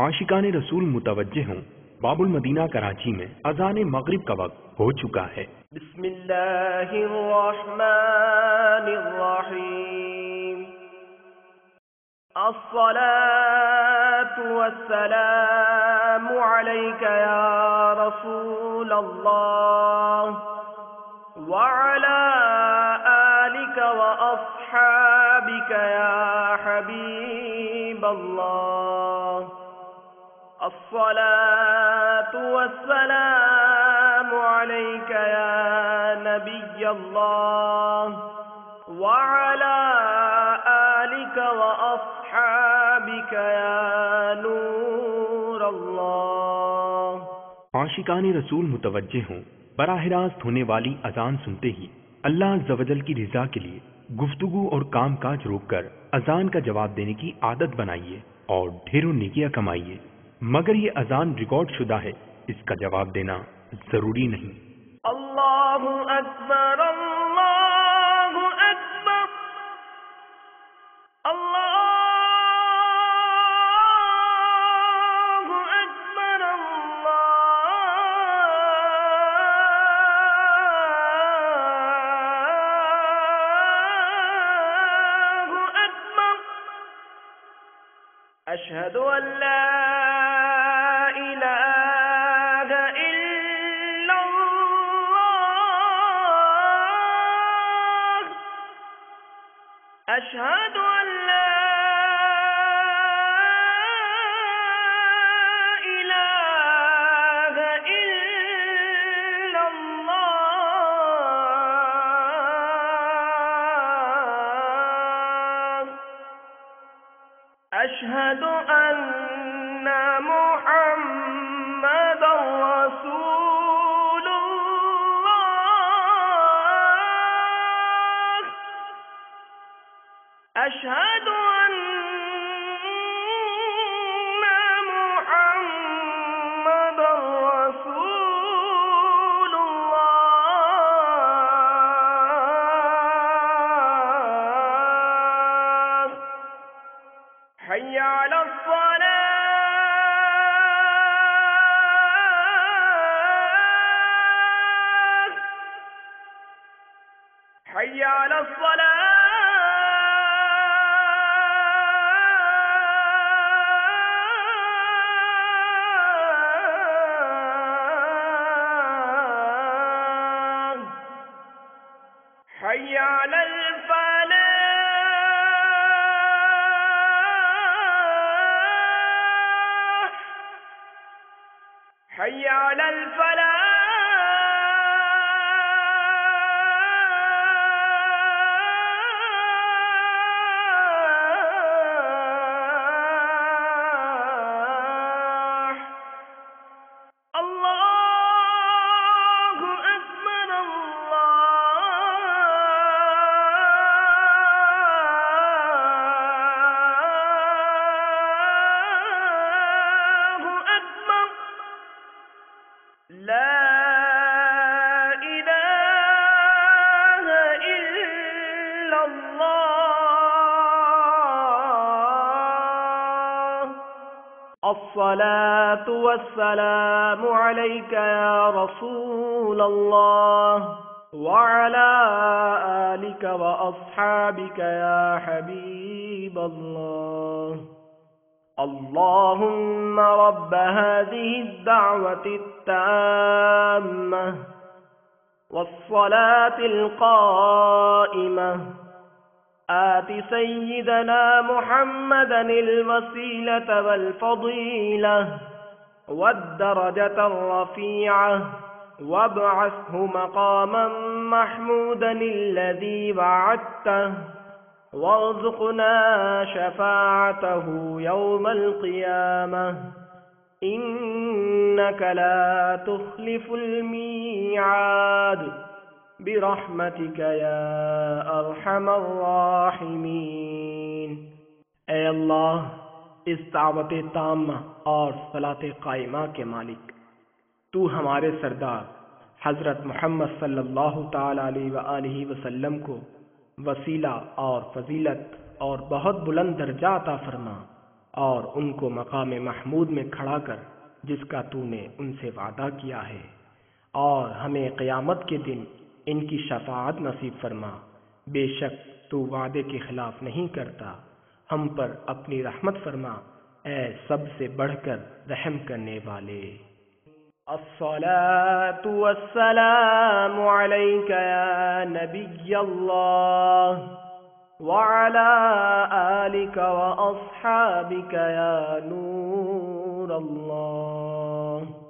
आशिकान रसूल मुतवज्जे हों, बाबुल मदीना कराची में अजान मगरिब का वक्त हो चुका है। बिस्मिल्लाहिर्रहमानिर्रहीम। अस्सलातु वस्सलामु अलैका या रसूल अल्लाह व अला आलिका व अस्हाबिका या हबीब अल्लाह। अस्सलातु वस्सलामु अलैका या नबी अल्लाह व अला आलिका व अस्हाबिका या नूर अल्लाह। आशिकान रसूल मुतवज्जे हों, बराह रास्त होने वाली अजान सुनते ही अल्लाह अज़्ज़ व जल की रिजा के लिए गुफ्तगू और काम काज रोककर अजान का जवाब देने की आदत बनाइए और ढेरों नेकियां कमाइए। मगर ये अजान रिकॉर्ड शुदा है, इसका जवाब देना जरूरी नहीं। अल्लाहु अकबर, अल्लाहु अकबर, अल्लाहु अकबर, अल्लाहु अकबर। अशहदु अन ला अशहदु अन ला इलाहा इल्लल्लाह। अशहदु अन्ना मुहम्मदन रसूलुल्लाह। अशहदु अन्ना मुहम्मदन रसूलुल्लाह। हय्या अला फ़लाह, हय्या अला फ़लाह। हय्या अलल फलाह, हय्या अलल फलाह। अल्लाहु अकबर, अल्लाहु अकबर। ला इलाहा इल्लल्लाह। अस्सलातु वस्सलामु अलैका या रसूल अल्लाह व अला आलिका व अस्हाबिका या हबीब अल्लाह। अल्लाहुम्मा रब्ब हाज़िहि अद-दअवति अत-ताम्मह वस्सलातिल क़ाइमह आति सय्यिदना मुहम्मदनिल वसीलता वल फ़दीलह वद-दरजतर रफ़ीअह वब्अस्हु मक़ामन महमूदनिल्लज़ी वअदतह वरज़ुक़ना शफ़ाअतहु यौमल क़ियामह इन्नका ला तुख़्लिफ़ुल मीआद बिरहमतिका या अरहमर राहिमीन। ए अल्लाह, इस दावत ताम्मा और सलात कायमा के मालिक, तू हमारे सरदार हज़रत मोहम्मद सल्लल्लाहु ताला अलैहि वसल्लम को वसीला और फजीलत और बहुत बुलंद दर्जा अता फरमा और उनको मकाम महमूद में खड़ा कर जिसका तूने उनसे वादा किया है, और हमें क़यामत के दिन इनकी शफाअत नसीब फरमा। बेशक तू वादे के खिलाफ नहीं करता। हम पर अपनी रहमत फरमा, ऐ सबसे बढ़कर रहम करने वाले। अस्सलातु वस्सलामु अलैका या नबी अल्लाह व अला आलिका व अस्हाबिका या नूर अल्लाह।